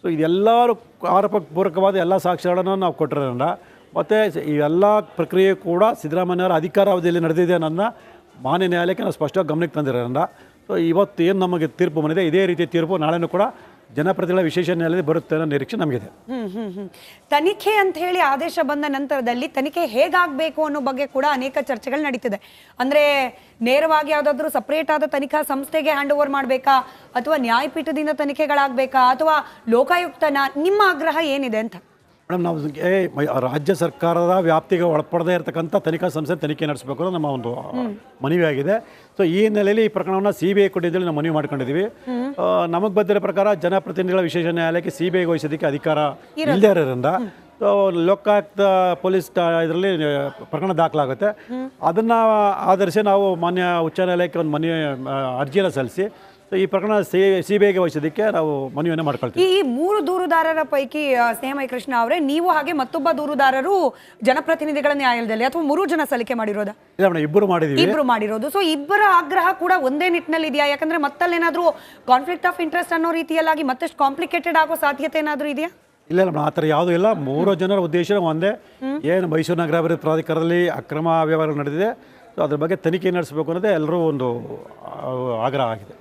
So ಇದೆಲ್ಲರೂ ಆರೋಪಕ್ಕೆ ಪೂರಕವಾದ ಎಲ್ಲ ಸಾಕ್ಷ್ಯಗಳನ್ನು ನಾವು ಕೊಟ್ಟಿರೋದ್ರಿಂದ ಮತ್ತು ಈ ಎಲ್ಲ ಪ್ರಕ್ರಿಯೆ ಕೂಡ ಸಿದ್ದರಾಮಯ್ಯವರ ಅಧಿಕಾರಾವಧಿಯಲ್ಲಿ ನಡೆದಿದೆ ಅನ್ನೋದನ್ನ ಮಾನ್ಯ ನ್ಯಾಯಾಲಯಕ್ಕೆ ನಾವು ಸ್ಪಷ್ಟವಾಗಿ ಗಮನಕ್ಕೆ ತಂದಿರೋದ್ರಿಂದ ಸೊ ಇವತ್ತು ಏನು ನಮಗೆ ತೀರ್ಪು ಬಂದಿದೆ ಇದೇ ರೀತಿ ತೀರ್ಪು ನಾಳೆನೂ ಕೂಡ ಜನಪ್ರತಿನಿಧಿಗಳ ವಿಶೇಷ ನ್ಯಾಯಾಲಯದಲ್ಲಿ ಬರುತ್ತೆ ಅನ್ನೋ ನಿರೀಕ್ಷೆ ನಮಗಿದೆ. ತನಿಖೆ ಅಂತ ಹೇಳಿ ಆದೇಶ ಬಂದ ನಂತರದಲ್ಲಿ ತನಿಖೆ ಹೇಗಾಗಬೇಕು ಅನ್ನೋ ಬಗ್ಗೆ ಕೂಡ ಅನೇಕ ಚರ್ಚೆಗಳು ನಡೀತಿದೆ. ಅಂದ್ರೆ ನೇರವಾಗಿ ಯಾವುದಾದ್ರೂ ಸಪರೇಟ್ ಆದ ತನಿಖಾ ಸಂಸ್ಥೆಗೆ ಹ್ಯಾಂಡ್ ಓವರ್ ಮಾಡಬೇಕಾ ಅಥವಾ ನ್ಯಾಯಪೀಠದಿಂದ ತನಿಖೆಗಳಾಗಬೇಕಾ ಅಥವಾ ಲೋಕಾಯುಕ್ತನ? ನಿಮ್ಮ ಆಗ್ರಹ ಏನಿದೆ ಅಂತ? ಮೇಡಮ್, ನಾವು ರಾಜ್ಯ ಸರ್ಕಾರದ ವ್ಯಾಪ್ತಿಗೆ ಒಳಪಡದೇ ಇರತಕ್ಕಂಥ ತನಿಖಾ ಸಂಸ್ಥೆ ತನಿಖೆ ನಡೆಸಬೇಕು ಅನ್ನೋ ನಮ್ಮ ಒಂದು ಮನವಿ ಆಗಿದೆ. ಸೊ ಈ ಹಿನ್ನೆಲೆಯಲ್ಲಿ ಈ ಪ್ರಕರಣವನ್ನು CBI ಕೊಟ್ಟಿದ್ದಲ್ಲಿ ನಾವು ಮನವಿ ಮಾಡ್ಕೊಂಡಿದ್ದೀವಿ. ನಮಗೆ ಬಂದಿರೋ ಪ್ರಕಾರ ಜನಪ್ರತಿನಿಧಿಗಳ ವಿಶೇಷ ನ್ಯಾಯಾಲಯಕ್ಕೆ CBI ವಹಿಸೋದಕ್ಕೆ ಅಧಿಕಾರ ಇಲ್ಲದೇ ಇರೋದ್ರಿಂದ ಸೊ ಲೋಕಾಯುಕ್ತ ಪೊಲೀಸ್ ಇದರಲ್ಲಿ ಪ್ರಕರಣ ದಾಖಲಾಗುತ್ತೆ. ಅದನ್ನು ಆಧರಿಸಿ ನಾವು ಮಾನ್ಯ ಉಚ್ಚ ನ್ಯಾಯಾಲಯಕ್ಕೆ ಒಂದು ಅರ್ಜಿಯನ್ನು ಸಲ್ಲಿಸಿ ಈ ಪ್ರಕರಣ CBIಗೆ ವಹಿಸೋದಕ್ಕೆ ನಾವು ಮನವಿಯನ್ನು ಮಾಡ್ಕೊಳ್ತೀವಿ. ಈ 3 ದೂರುದಾರರ ಪೈಕಿ ಸ್ನೇಹಮಯಿ ಕೃಷ್ಣ ಅವರೇ, ನೀವು ಹಾಗೆ ಮತ್ತೊಬ್ಬ ದೂರುದಾರರು ಜನಪ್ರತಿನಿಧಿಗಳ ನ್ಯಾಯಾಲಯದಲ್ಲಿ ಅಥವಾ 3 ಜನ ಸಲ್ಲಿಕೆ ಮಾಡಿರೋದಾ? ಇಲ್ಲ ಮೇಡಮ್, ಇಬ್ಬರು ಮಾಡಿರೋದು. ಸೊ ಇಬ್ಬರ ಆಗ್ರಹ ಕೂಡ ಒಂದೇ ನಿಟ್ಟಿನಲ್ಲಿ ಇದೆಯಾ? ಯಾಕಂದ್ರೆ ಮತ್ತಲ್ಲೇನಾದ್ರೂ ಕಾನ್ಫ್ಲಿಕ್ಟ್ ಆಫ್ ಇಂಟ್ರೆಸ್ಟ್ ಅನ್ನೋ ರೀತಿಯಲ್ಲಾಗಿ ಮತ್ತಷ್ಟು ಕಾಂಪ್ಲಿಕೇಟೆಡ್ ಆಗೋ ಸಾಧ್ಯತೆ ಏನಾದರೂ ಇದೆಯಾ? ಇಲ್ಲ ಮೇಡಮ್, ಆ ಥರ ಯಾವುದೂ ಇಲ್ಲ. 3 ಜನರ ಉದ್ದೇಶ ಒಂದೇ. ಏನು ಮೈಸೂರು ನಗರಾಭಿವೃದ್ಧಿ ಪ್ರಾಧಿಕಾರದಲ್ಲಿ ಅಕ್ರಮ ವ್ಯವಹಾರ ನಡೆದಿದೆ, ಸೊ ಅದ್ರ ಬಗ್ಗೆ ತನಿಖೆ ನಡೆಸಬೇಕು ಅನ್ನೋದೇ ಎಲ್ಲರೂ ಒಂದು ಆಗ್ರಹ ಆಗಿದೆ.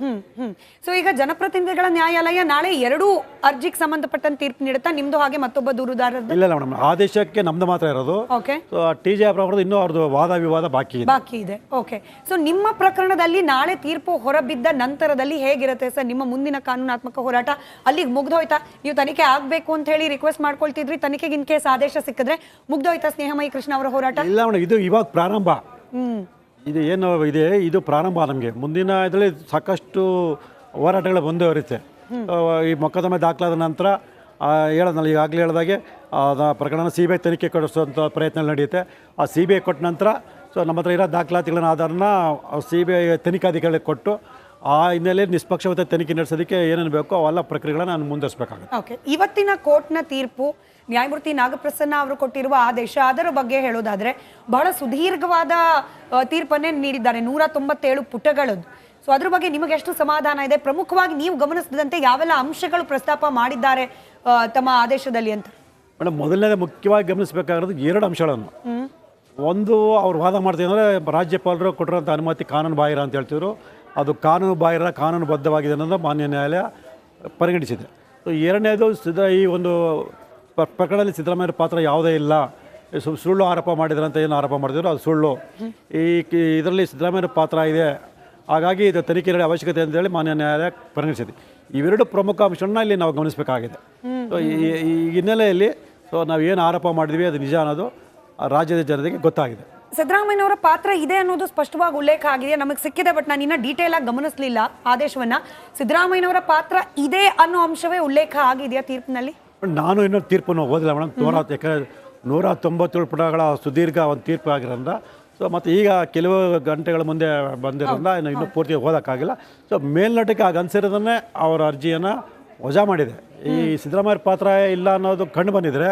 ಸೊ ಈಗ ಜನಪ್ರತಿನಿಧಿಗಳ ನ್ಯಾಯಾಲಯ ನಾಳೆ 2 ಅರ್ಜಿಗೆ ಸಂಬಂಧಪಟ್ಟಂತೆ ತೀರ್ಪು ನೀಡುತ್ತಾ? ನಿಮ್ದು ಹಾಗೆ ಮತ್ತೊಬ್ಬ ದೂರುದಾರರದ್ದು? ಇಲ್ಲ ಮೇಡಮ್, ಆದೇಶಕ್ಕೆ ನಮ್ದು ಮಾತ್ರ ಇರೋದು. ಓಕೆ. ಸೊ TJ ಪ್ರಕರಣದ ಇನ್ನೂ ಅವ್ರದ್ದು ವಾದ ವಿವಾದ ಬಾಕಿ ಇದೆ. ಓಕೆ. ಸೊ ನಿಮ್ಮ ಪ್ರಕರಣದಲ್ಲಿ ನಾಳೆ ತೀರ್ಪು ಹೊರಬಿದ್ದ ನಂತರದಲ್ಲಿ ಹೇಗಿರುತ್ತೆ ಸರ್ ನಿಮ್ಮ ಮುಂದಿನ ಕಾನೂನಾತ್ಮಕ ಹೋರಾಟ? ಅಲ್ಲಿಗೆ ಮುಗ್ದೋಯ್ತಾ? ನೀವು ತನಿಖೆ ಆಗಬೇಕು ಅಂತ ಹೇಳಿ ರಿಕ್ವೆಸ್ಟ್ ಮಾಡ್ಕೊಳ್ತಿದ್ರಿ, ತನಿಖೆಗೆ ಇನ್ ಕೇಸ್ ಆದೇಶ ಸಿಕ್ಕಿದ್ರೆ ಮುಗ್ದೋಯ್ತಾ ಸ್ನೇಹಮಯಿ ಕೃಷ್ಣ ಅವರ ಹೋರಾಟ? ಇಲ್ಲ ಮೇಡಮ್, ಇದು ಇವಾಗ ಪ್ರಾರಂಭ. ಇದು ಏನು ಇದೆ, ಇದು ಪ್ರಾರಂಭ. ನಮಗೆ ಮುಂದಿನ ಇದರಲ್ಲಿ ಸಾಕಷ್ಟು ಹೋರಾಟಗಳು ಮುಂದುವರಿಯುತ್ತೆ. ಈ ಮೊಕದ್ದಮೆ ದಾಖಲಾದ ನಂತರ ಹೇಳೋದಲ್ಲ, ಈಗಾಗಲೇ ಹೇಳಿದಾಗೆ ಪ್ರಕರಣ CBI ತನಿಖೆ ಕೊಡಿಸುವಂಥ ಪ್ರಯತ್ನ ನಡೆಯುತ್ತೆ. ಆ CBI ಕೊಟ್ಟ ನಂತರ ಸೊ ನಮ್ಮ ಹತ್ರ ಇರೋ ದಾಖಲಾತಿಗಳನ್ನ ಆಧಾರನ CBI ತನಿಖಾಧಿಕಾರಿಗೆ ಕೊಟ್ಟು ಆ ಹಿನ್ನೆಲೆಯಲ್ಲಿ ನಿಷ್ಪಕ್ಷಪಾತ ತನಿಖೆ ನಡೆಸೋದಕ್ಕೆ ಏನೇನು ಬೇಕೋ ಅವೆಲ್ಲ ಪ್ರಕ್ರಿಯೆಗಳನ್ನ ನಾನು ಮುಂದುವರಿಸಬೇಕಾಗುತ್ತೆ. ಓಕೆ. ಇವತ್ತಿನ ಕೋರ್ಟ್ನ ತೀರ್ಪು, ನ್ಯಾಯಮೂರ್ತಿ ನಾಗಪ್ರಸನ್ನ ಅವರು ಕೊಟ್ಟಿರುವ ಆದೇಶ, ಅದರ ಬಗ್ಗೆ ಹೇಳೋದಾದ್ರೆ ಬಹಳ ಸುದೀರ್ಘವಾದ ತೀರ್ಪನ್ನೇ ನೀಡಿದ್ದಾರೆ, 197 ಪುಟಗಳದ್ದು. ಸೊ ಅದ್ರ ಬಗ್ಗೆ ನಿಮಗೆ ಎಷ್ಟು ಸಮಾಧಾನ ಇದೆ? ಪ್ರಮುಖವಾಗಿ ನೀವು ಗಮನಿಸಿದಂತೆ ಯಾವೆಲ್ಲ ಅಂಶಗಳು ಪ್ರಸ್ತಾಪ ಮಾಡಿದ್ದಾರೆ ತಮ್ಮ ಆದೇಶದಲ್ಲಿ ಅಂತ? ಮೇಡಮ್, ಮೊದಲನೇದೇ ಮುಖ್ಯವಾಗಿ ಗಮನಿಸಬೇಕಾಗಿರೋದು 2 ಅಂಶಗಳನ್ನು. ಒಂದು, ಅವ್ರು ವಾದ ಮಾಡ್ತೀವಿ ಅಂದರೆ ರಾಜ್ಯಪಾಲರು ಕೊಟ್ಟಿರೋಂಥ ಅನುಮತಿ ಕಾನೂನು ಬಾಹಿರ ಅಂತ ಹೇಳ್ತಿದ್ರು. ಅದು ಕಾನೂನು ಬಾಹಿರ, ಕಾನೂನುಬದ್ಧವಾಗಿದೆ ಅನ್ನೋದು ಮಾನ್ಯ ನ್ಯಾಯಾಲಯ ಪರಿಗಣಿಸಿದೆ. ಸೊ ಎರಡನೇದು, ಈ ಒಂದು ಪ್ರಕರಣದಲ್ಲಿ ಸಿದ್ದರಾಮಯ್ಯ ಪಾತ್ರ ಯಾವುದೇ ಇಲ್ಲ, ಸುಳ್ಳು ಆರೋಪ ಮಾಡಿದ್ರಂತ ಏನು ಆರೋಪ ಮಾಡಿದ್ರು ಅದು ಸುಳ್ಳು. ಇದರಲ್ಲಿ ಸಿದ್ದರಾಮಯ್ಯ ಪಾತ್ರ ಇದೆ, ಹಾಗಾಗಿ ಇದು ತನಿಖೆ ನಡೆಯುವ ಅವಶ್ಯಕತೆ ಅಂತೇಳಿ ಮಾನ್ಯ ನ್ಯಾಯಾಲಯ ಪರಿಗಣಿಸಿದೆ. ಇವೆರಡು ಪ್ರಮುಖ ಅಂಶಗಳನ್ನ ಇಲ್ಲಿ ನಾವು ಗಮನಿಸಬೇಕಾಗಿದೆ. ಸೊ ಈ ಹಿನ್ನೆಲೆಯಲ್ಲಿ ಸೊ ನಾವು ಏನು ಆರೋಪ ಮಾಡಿದ್ವಿ ಅದು ನಿಜ ಅನ್ನೋದು ರಾಜ್ಯದ ಜನತೆಗೆ ಗೊತ್ತಾಗಿದೆ. ಸಿದ್ದರಾಮಯ್ಯನವರ ಪಾತ್ರ ಇದೆ ಅನ್ನೋದು ಸ್ಪಷ್ಟವಾಗಿ ಉಲ್ಲೇಖ ಆಗಿದೆ, ನಮಗೆ ಸಿಕ್ಕಿದೆ. ಬಟ್ ನಾನು ಇನ್ನ ಡೀಟೇಲ್ ಆಗಿ ಗಮನಿಸಲಿಲ್ಲ ಆದೇಶವನ್ನ. ಸಿದ್ದರಾಮಯ್ಯನವರ ಪಾತ್ರ ಇದೆ ಅನ್ನೋ ಅಂಶವೇ ಉಲ್ಲೇಖ ಆಗಿದೆಯಾ ತೀರ್ಪಿನಲ್ಲಿ? ನಾನು ಇನ್ನೂ ತೀರ್ಪನ್ನು ಓದಿಲ್ಲ ಮೇಡಮ್. 197 ಪುಟಗಳ ಸುದೀರ್ಘ ಒಂದು ತೀರ್ಪು ಆಗಿರೋದ್ರಿಂದ ಸೊ ಮತ್ತು ಈಗ ಕೆಲವು ಗಂಟೆಗಳ ಮುಂದೆ ಬಂದಿರೋದ್ರಿಂದ ಇನ್ನೂ ಪೂರ್ತಿ ಓದೋಕ್ಕಾಗಿಲ್ಲ. ಸೊ ಮೇಲ್ನೋಟಕ್ಕೆ ಆಗ ಅನಿಸಿರೋದನ್ನೇ ಅವರ ಅರ್ಜಿಯನ್ನು ವಜಾ ಮಾಡಿದೆ. ಈ ಸಿದ್ದರಾಮಯ್ಯ ಪಾತ್ರ ಇಲ್ಲ ಅನ್ನೋದು ಕಂಡು ಬಂದಿದ್ರೆ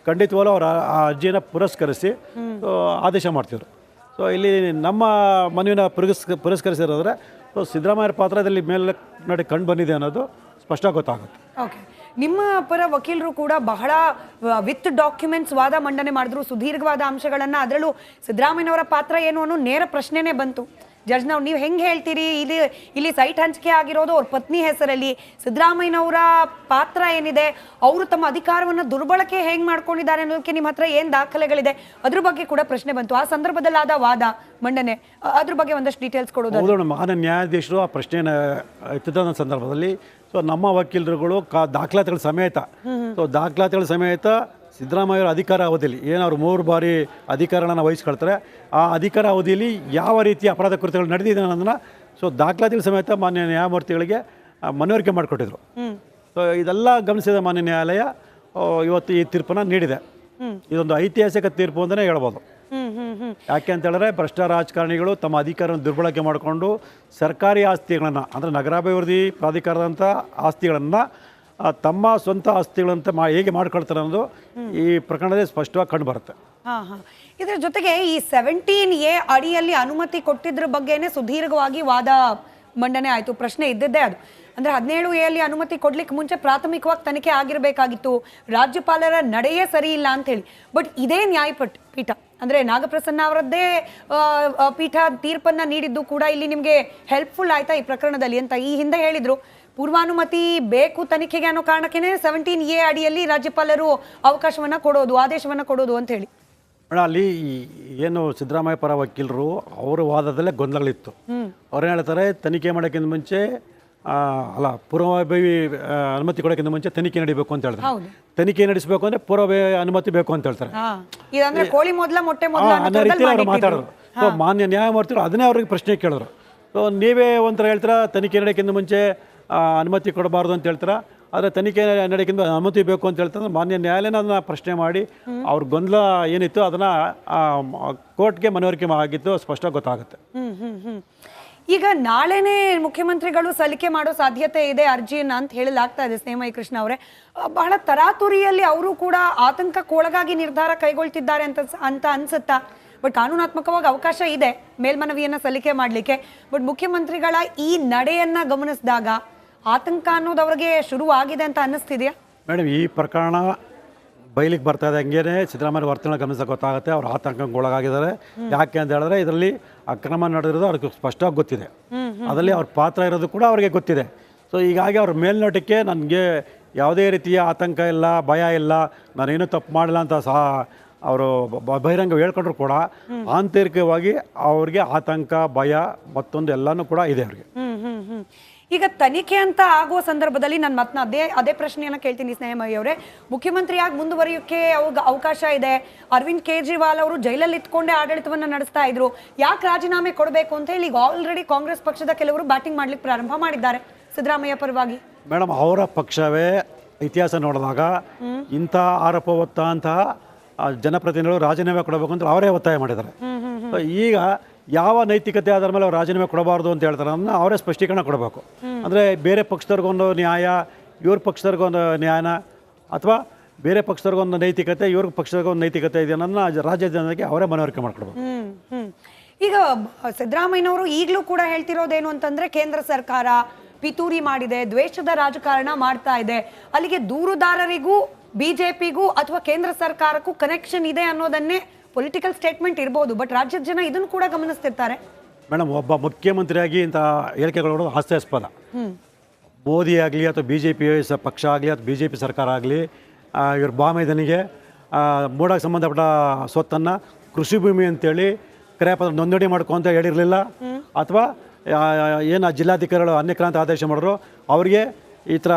ಖಂಡಿತವಾಗ್ಲೂ ಅವರ ಆ ಅರ್ಜಿಯನ್ನು ಪುರಸ್ಕರಿಸಿ ಆದೇಶ ಮಾಡ್ತಿದ್ರು. ಸೊ ಇಲ್ಲಿ ನಮ್ಮ ಮನವಿನ ಪುರಸ್ಕರಿಸಿರೋದ್ರೆ ಸೊ ಸಿದ್ದರಾಮಯ್ಯ ಪಾತ್ರ ಇದರಲ್ಲಿ ಮೇಲ್ನೋಟಕ್ಕೆ ಕಂಡು ಬಂದಿದೆ ಅನ್ನೋದು ಸ್ಪಷ್ಟ ಗೊತ್ತಾಗುತ್ತೆ. ಓಕೆ. ನಿಮ್ಮ ಪರ ವಕೀಲರು ಕೂಡ ಬಹಳ ವಿತ್ ಡಾಕ್ಯುಮೆಂಟ್ಸ್ ವಾದ ಮಂಡನೆ ಮಾಡಿದ್ರು, ಸುದೀರ್ಘವಾದ ಅಂಶಗಳನ್ನು. ಅದರಲ್ಲೂ ಸಿದ್ದರಾಮಯ್ಯನವರ ಪಾತ್ರ ಏನು ಅನ್ನೋ ನೇರ ಪ್ರಶ್ನೆನೇ ಬಂತು. ಜಡ್ಜ್, ನೀವು ಹೆಂಗೆ ಹೇಳ್ತೀರಿ, ಇಲ್ಲಿ ಸೈಟ್ ಹಂಚಿಕೆ ಆಗಿರೋದು ಅವ್ರ ಪತ್ನಿ ಹೆಸರಲ್ಲಿ, ಸಿದ್ದರಾಮಯ್ಯನವರ ಪಾತ್ರ ಏನಿದೆ, ಅವರು ತಮ್ಮ ಅಧಿಕಾರವನ್ನು ದುರ್ಬಳಕೆ ಹೆಂಗೆ ಮಾಡ್ಕೊಂಡಿದ್ದಾರೆ ಅನ್ನೋದಕ್ಕೆ ನಿಮ್ಮ ಹತ್ರ ಏನು ದಾಖಲೆಗಳಿದೆ, ಅದ್ರ ಬಗ್ಗೆ ಕೂಡ ಪ್ರಶ್ನೆ ಬಂತು. ಆ ಸಂದರ್ಭದಲ್ಲಾದ ವಾದ ಮಂಡನೆ, ಅದ್ರ ಬಗ್ಗೆ ಒಂದಷ್ಟು ಡೀಟೇಲ್ಸ್ ಕೊಡೋದು. ಮಾನ್ಯ ನ್ಯಾಯಾಧೀಶರು ಆ ಪ್ರಶ್ನೆಯನ್ನು ಎತ್ತಿದ ಸಂದರ್ಭದಲ್ಲಿ ಸೊ ನಮ್ಮ ವಕೀಲರುಗಳು ದಾಖಲಾತಿಗಳ ಸಮೇತ ಸಿದ್ದರಾಮಯ್ಯರ ಅಧಿಕಾರ ಅವಧಿಯಲ್ಲಿ ಏನು ಅವರು 3 ಬಾರಿ ಅಧಿಕಾರಗಳನ್ನು ವಹಿಸ್ಕೊಳ್ತಾರೆ, ಆ ಅಧಿಕಾರ ಅವಧಿಯಲ್ಲಿ ಯಾವ ರೀತಿಯ ಅಪರಾಧ ಕೃತ್ಯಗಳು ನಡೆದಿದೆ ಅನ್ನೋದನ್ನು ಸೊ ದಾಖಲಾತಿಗಳ ಸಮೇತ ಮಾನ್ಯ ನ್ಯಾಯಮೂರ್ತಿಗಳಿಗೆ ಮನವರಿಕೆ ಮಾಡಿಕೊಟ್ಟಿದ್ರು. ಸೊ ಇದೆಲ್ಲ ಗಮನಿಸಿದ ಮಾನ್ಯ ನ್ಯಾಯಾಲಯ ಇವತ್ತು ಈ ತೀರ್ಪನ್ನು ನೀಡಿದೆ. ಇದೊಂದು ಐತಿಹಾಸಿಕ ತೀರ್ಪು ಅಂತಲೇ ಹೇಳ್ಬೋದು. ಯಾಕೆ ಅಂತ ಹೇಳಿದ್ರೆ ಭ್ರಷ್ಟ ರಾಜಕಾರಣಿಗಳು ತಮ್ಮ ಅಧಿಕಾರವನ್ನು ದುರ್ಬಳಕೆ ಮಾಡಿಕೊಂಡು ಸರ್ಕಾರಿ ಆಸ್ತಿಗಳನ್ನು ಅಂದರೆ ನಗರಾಭಿವೃದ್ಧಿ ಪ್ರಾಧಿಕಾರದಂಥ ಆಸ್ತಿಗಳನ್ನು ತಮ್ಮ ಸ್ವಂತ ಆಸ್ತಿಗಳಂತ ಹೇಗೆ ಮಾಡ್ಕೊಳ್ತಾರೆ ಅನ್ನೋದು ಈ ಪ್ರಕರಣದಲ್ಲಿ ಸ್ಪಷ್ಟವಾಗಿ ಕಂಡು ಬರುತ್ತೆ. ಇದರ ಜೊತೆಗೆ ಈ 17A ಅಡಿಯಲ್ಲಿ ಅನುಮತಿ ಕೊಟ್ಟಿದ್ರ ಬಗ್ಗೆನೇ ಸುದೀರ್ಘವಾಗಿ ವಾದ ಮಂಡನೆ ಆಯಿತು. ಪ್ರಶ್ನೆ ಇದ್ದಿದ್ದೇ ಅದು. ಅಂದ್ರೆ 17A ಅಲ್ಲಿ ಅನುಮತಿ ಕೊಡ್ಲಿಕ್ಕೆ ಮುಂಚೆ ಪ್ರಾಥಮಿಕವಾಗಿ ತನಿಖೆ ಆಗಿರಬೇಕಾಗಿತ್ತು, ರಾಜ್ಯಪಾಲರ ನಡೆಯೇ ಸರಿ ಇಲ್ಲ ಅಂತ ಹೇಳಿ. ಬಟ್ ಇದೇ ಪೀಠ ಅಂದ್ರೆ ನಾಗಪ್ರಸನ್ನ ಅವರದ್ದೇ ಪೀಠ ತೀರ್ಪನ್ನ ನೀಡಿದ್ದು ಕೂಡ ಇಲ್ಲಿ ನಿಮ್ಗೆ ಹೆಲ್ಪ್ಫುಲ್ ಆಯ್ತಾ ಈ ಪ್ರಕರಣದಲ್ಲಿ ಅಂತ ಈ ಹಿಂದೆ ಹೇಳಿದ್ರು. ಪೂರ್ವಾನುಮತಿ ಬೇಕು ತನಿಖೆಗೆ ಅನ್ನೋ ಕಾರಣಕ್ಕೇನೆ 17A ಅಡಿಯಲ್ಲಿ ರಾಜ್ಯಪಾಲರು ಅವಕಾಶವನ್ನ ಕೊಡೋದು, ಆದೇಶವನ್ನ ಕೊಡೋದು ಅಂತ ಹೇಳಿ. ಮೇಡಮ್ ಅಲ್ಲಿ ಏನು ಸಿದ್ದರಾಮಯ್ಯ ಪರ ವಕೀಲರು ಅವರ ವಾದದಲ್ಲೇ ಗೊಂದಲಗಳಿತ್ತು. ಅವ್ರೇನು ಹೇಳ್ತಾರೆ, ತನಿಖೆ ಮಾಡೋಕ್ಕಿಂತ ಮುಂಚೆ ಅಲ್ಲ ಪೂರ್ವಭಾವಿ ಅನುಮತಿ ಕೊಡೋಕ್ಕಿಂತ ಮುಂಚೆ ತನಿಖೆ ನಡಿಬೇಕು ಅಂತ ಹೇಳ್ತಾರೆ. ತನಿಖೆ ನಡೆಸಬೇಕು ಅಂದ್ರೆ ಪೂರ್ವಭಾವಿ ಅನುಮತಿ ಬೇಕು ಅಂತ ಹೇಳ್ತಾರೆ. ಇದಂದ್ರೆ ಕೋಳಿ ಮೊದಲ ಮೊಟ್ಟೆ ಮೊದಲ ಅನ್ನೋ ರೀತಿ ಅವ್ರು ಮಾತಾಡೋರು. ಸೊ ಮಾನ್ಯ ನ್ಯಾಯಮೂರ್ತಿಗಳು ಅದನ್ನೇ ಅವ್ರಿಗೆ ಪ್ರಶ್ನೆ ಕೇಳಿದ್ರು. ಸೊ ನೀವೇ ಒಂಥರ ಹೇಳ್ತೀರಾ ತನಿಖೆ ನಡೆಯೋಕ್ಕಿಂತ ಮುಂಚೆ ಅನುಮತಿ ಕೊಡಬಾರ್ದು ಅಂತ ಹೇಳ್ತೀರಾ, ಆದರೆ ತನಿಖೆ ನಡೆಯೋಕ್ಕಿಂತ ಅನುಮತಿ ಬೇಕು ಅಂತ ಹೇಳ್ತಾರೆ. ಮಾನ್ಯ ನ್ಯಾಯಾಲಯನ ಅದನ್ನ ಪ್ರಶ್ನೆ ಮಾಡಿ ಅವ್ರ ಗೊಂದಲ ಏನಿತ್ತು ಅದನ್ನು ಕೋರ್ಟ್ಗೆ ಮನವರಿಕೆ ಆಗಿತ್ತು ಸ್ಪಷ್ಟವಾಗಿ ಗೊತ್ತಾಗುತ್ತೆ. ಈಗ ನಾಳೆನೇ ಮುಖ್ಯಮಂತ್ರಿಗಳು ಸಲ್ಲಿಕೆ ಮಾಡೋ ಸಾಧ್ಯತೆ ಇದೆ ಅರ್ಜಿಯನ್ನ ಅಂತ ಹೇಳಲಾಗ್ತಾ ಇದೆ. ಸ್ನೇಹಮಯಿ ಕೃಷ್ಣ ಅವರೇ, ಬಹಳ ತರಾತುರಿಯಲ್ಲಿ ಅವರು ಕೂಡ ಆತಂಕಕ್ಕೊಳಗಾಗಿ ನಿರ್ಧಾರ ಕೈಗೊಳ್ತಿದ್ದಾರೆ ಅಂತ ಅನ್ಸುತ್ತಾ? ಬಟ್ ಕಾನೂನಾತ್ಮಕವಾಗಿ ಅವಕಾಶ ಇದೆ ಮೇಲ್ಮನವಿಯನ್ನ ಸಲ್ಲಿಕೆ ಮಾಡಲಿಕ್ಕೆ. ಬಟ್ ಮುಖ್ಯಮಂತ್ರಿಗಳ ಈ ನಡೆಯನ್ನ ಗಮನಿಸಿದಾಗ ಆತಂಕ ಅನ್ನೋದು ಅವ್ರಿಗೆ ಶುರು ಆಗಿದೆ ಅಂತ ಅನ್ನಿಸ್ತಿದೆಯಾ? ಮೇಡಮ್, ಈ ಪ್ರಕರಣ ಬಯಲಿಗೆ ಬರ್ತಾ ಇದೆ ಹಂಗೇನೆ ಸಿದ್ದರಾಮಯ್ಯ ವರ್ತನೆ ಗಮನಿಸೋಕೆ ಗೊತ್ತಾಗುತ್ತೆ. ಅವ್ರು ಆತಂಕಕ್ಕೆ ಒಳಗಾಗಿದ್ದಾರೆ. ಯಾಕೆ ಅಂತ ಹೇಳಿದ್ರೆ ಇದರಲ್ಲಿ ಅಕ್ರಮ ನಡೆದಿರೋದು ಅವ್ರಿಗೆ ಸ್ಪಷ್ಟವಾಗಿ ಗೊತ್ತಿದೆ. ಅದರಲ್ಲಿ ಅವ್ರ ಪಾತ್ರ ಇರೋದು ಕೂಡ ಅವ್ರಿಗೆ ಗೊತ್ತಿದೆ. ಸೊ ಹೀಗಾಗಿ ಅವ್ರ ಮೇಲ್ನೋಟಕ್ಕೆ ನನಗೆ ಯಾವುದೇ ರೀತಿಯ ಆತಂಕ ಇಲ್ಲ, ಭಯ ಇಲ್ಲ, ನಾನೇನು ತಪ್ಪು ಮಾಡಿಲ್ಲ ಅಂತ ಸಹ ಅವರು ಬಹಿರಂಗ ಹೇಳ್ಕೊಂಡ್ರು ಕೂಡ ಆಂತರಿಕವಾಗಿ ಅವ್ರಿಗೆ ಆತಂಕ, ಭಯ ಮತ್ತೊಂದು ಎಲ್ಲನೂ ಕೂಡ ಇದೆ ಅವ್ರಿಗೆ. ಈಗ ತನಿಖೆ ಅಂತ ಆಗುವ ಸಂದರ್ಭದಲ್ಲಿ ನಾನು ಮತ್ತೆ ಅದೇ ಪ್ರಶ್ನೆಯನ್ನ ಕೇಳ್ತೀನಿ ಸ್ನೇಹಮಯಿ ಅವರೇ. ಮುಖ್ಯಮಂತ್ರಿಯಾಗಿ ಮುಂದುವರಿಯೋಕೆ ಅವಕಾಶ ಇದೆ. ಅರವಿಂದ್ ಕೇಜ್ರಿವಾಲ್ ಅವರು ಜೈಲಲ್ಲಿ ಇಟ್ಕೊಂಡೇ ಆಡಳಿತವನ್ನ ನಡೆಸ್ತಾ ಇದ್ರು. ಯಾಕೆ ರಾಜೀನಾಮೆ ಕೊಡಬೇಕು ಅಂತ ಹೇಳಿ ಈಗ ಆಲ್ರೆಡಿ ಕಾಂಗ್ರೆಸ್ ಪಕ್ಷದ ಕೆಲವರು ಬ್ಯಾಟಿಂಗ್ ಮಾಡ್ಲಿಕ್ಕೆ ಪ್ರಾರಂಭ ಮಾಡಿದ್ದಾರೆ ಸಿದ್ದರಾಮಯ್ಯ ಪರವಾಗಿ. ಮೇಡಮ್, ಅವರ ಪಕ್ಷವೇ ಇತಿಹಾಸ ನೋಡಿದಾಗ ಇಂಥ ಆರೋಪ ಹೊತ್ತಂತಹ ಜನಪ್ರತಿನಿಧಿಗಳು ರಾಜೀನಾಮೆ ಕೊಡಬೇಕು ಅಂತ ಅವರೇ ಒತ್ತಾಯ ಮಾಡಿದ್ದಾರೆ. ಈಗ ಯಾವ ನೈತಿಕತೆ ಆಧಾರ ಮೇಲೆ ಅವ್ರು ರಾಜೀನಾಮೆ ಕೊಡಬಾರ್ದು ಅಂತ ಹೇಳ್ತಾರೆ, ಅದನ್ನ ಅವರೇ ಸ್ಪಷ್ಟೀಕರಣ ಕೊಡಬೇಕು. ಅಂದರೆ ಬೇರೆ ಪಕ್ಷದವ್ರಿಗೊಂದು ನ್ಯಾಯ, ಇವ್ರ ಪಕ್ಷದವ್ರಿಗೊಂದು ನ್ಯಾಯನ, ಅಥವಾ ಬೇರೆ ಪಕ್ಷದವ್ರಿಗೊಂದು ನೈತಿಕತೆ, ಇವ್ರ ಪಕ್ಷದವ್ರಿಗೊಂದು ನೈತಿಕತೆ ಇದೆ ಅನ್ನೋದನ್ನ ರಾಜ್ಯ ಜನರಿಗೆ ಅವರೇ ಮನವರಿಕೆ ಮಾಡ್ಕೊಡ್ಬೇಕು. ಈಗ ಸಿದ್ದರಾಮಯ್ಯನವರು ಈಗಲೂ ಕೂಡ ಹೇಳ್ತಿರೋದೇನು ಅಂತಂದ್ರೆ ಕೇಂದ್ರ ಸರ್ಕಾರ ಪಿತೂರಿ ಮಾಡಿದೆ, ದ್ವೇಷದ ರಾಜಕಾರಣ ಮಾಡ್ತಾ ಇದೆ, ಅಲ್ಲಿಗೆ ದೂರುದಾರರಿಗೂ ಬಿಜೆಪಿಗೂ ಅಥವಾ ಕೇಂದ್ರ ಸರ್ಕಾರಕ್ಕೂ ಕನೆಕ್ಷನ್ ಇದೆ ಅನ್ನೋದನ್ನೇ ಪೊಲಿಟಿಕಲ್ ಸ್ಟೇಟ್ಮೆಂಟ್ ಇರ್ಬೋದು. ಬಟ್ ರಾಜ್ಯದ ಜನ ಇದನ್ನು ಕೂಡ ಗಮನಿಸ್ತಿರ್ತಾರೆ. ಮೇಡಮ್, ಒಬ್ಬ ಮುಖ್ಯಮಂತ್ರಿಯಾಗಿ ಇಂಥ ಹೇಳಿಕೆಗಳು ಹಾಸ್ಯಾಸ್ಪದ. ಮೋದಿ ಆಗಲಿ ಅಥವಾ BJP ಪಕ್ಷ ಆಗಲಿ ಅಥವಾ BJP ಸರ್ಕಾರ ಆಗಲಿ ಇವ್ರ ಬಾಮೈದನಿಗೆ ಮೂಡಕ್ಕೆ ಸಂಬಂಧಪಟ್ಟ ಸ್ವತ್ತನ್ನು ಕೃಷಿ ಭೂಮಿ ಅಂತೇಳಿ ಕ್ರಯಪತ್ರ ನೋಂದಣಿ ಮಾಡ್ಕೊ ಅಂತ ಹೇಳಿರಲಿಲ್ಲ. ಅಥವಾ ಏನು ಜಿಲ್ಲಾಧಿಕಾರಿಗಳು ಅನ್ಯಕ್ರಾಂತ ಆದೇಶ ಮಾಡಿದ್ರು ಅವರಿಗೆ ಈ ಥರ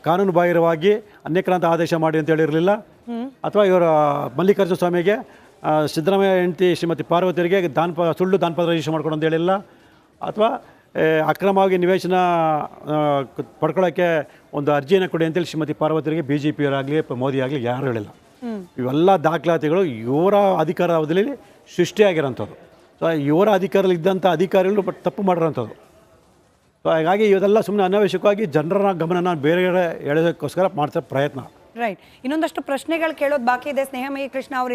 ಕಾನೂನು ಬಾಹಿರವಾಗಿ ಅನ್ಯಕ್ರಾಂತ ಆದೇಶ ಮಾಡಿ ಅಂತ ಹೇಳಿರಲಿಲ್ಲ. ಅಥವಾ ಇವರ ಮಲ್ಲಿಕಾರ್ಜುನ ಸ್ವಾಮಿಗೆ ಸಿದ್ದರಾಮಯ್ಯ ಹೆಂಡತಿ ಶ್ರೀಮತಿ ಪಾರ್ವತಿಯರಿಗೆ ಸುಳ್ಳು ದಾನಪತ್ರ ರಿಜಿಸ್ಟರ್ ಮಾಡ್ಕೊಂಡು ಅಂತ ಹೇಳಿಲ್ಲ. ಅಥವಾ ಅಕ್ರಮವಾಗಿ ನಿವೇಶನ ಪಡ್ಕೊಳ್ಳೋಕ್ಕೆ ಒಂದು ಅರ್ಜಿಯನ್ನು ಕೊಡಿ ಅಂತೇಳಿ ಶ್ರೀಮತಿ ಪಾರ್ವತಿಯರಿಗೆ BJPಯವರಾಗಲಿ ಮೋದಿ ಆಗಲಿ ಯಾರು ಹೇಳಿಲ್ಲ. ಇವೆಲ್ಲ ದಾಖಲಾತಿಗಳು ಇವರ ಅಧಿಕಾರ ಅವಧಿಯಲ್ಲಿ ಸೃಷ್ಟಿಯಾಗಿರೋಂಥದ್ದು. ಸೊ ಇವರ ಅಧಿಕಾರದಲ್ಲಿ ಇದ್ದಂಥ ಅಧಿಕಾರಿಗಳು ತಪ್ಪು ಮಾಡಿರೋಂಥದ್ದು. ಸೊ ಹಾಗಾಗಿ ಇದೆಲ್ಲ ಸುಮ್ಮನೆ ಅನಾವಶ್ಯಕವಾಗಿ ಜನರ ಗಮನನ ಬೇರೆ ಎಳೆಯೋದಕ್ಕೋಸ್ಕರ ಮಾಡ್ತಾ ಪ್ರಯತ್ನ. ರೈಟ್. ಇನ್ನೊಂದಷ್ಟು ಪ್ರಶ್ನೆಗಳು ಕೇಳೋದು ಬಾಕಿ ಇದೆ ಸ್ನೇಹಮಯಿ ಕೃಷ್ಣ ಅವರು.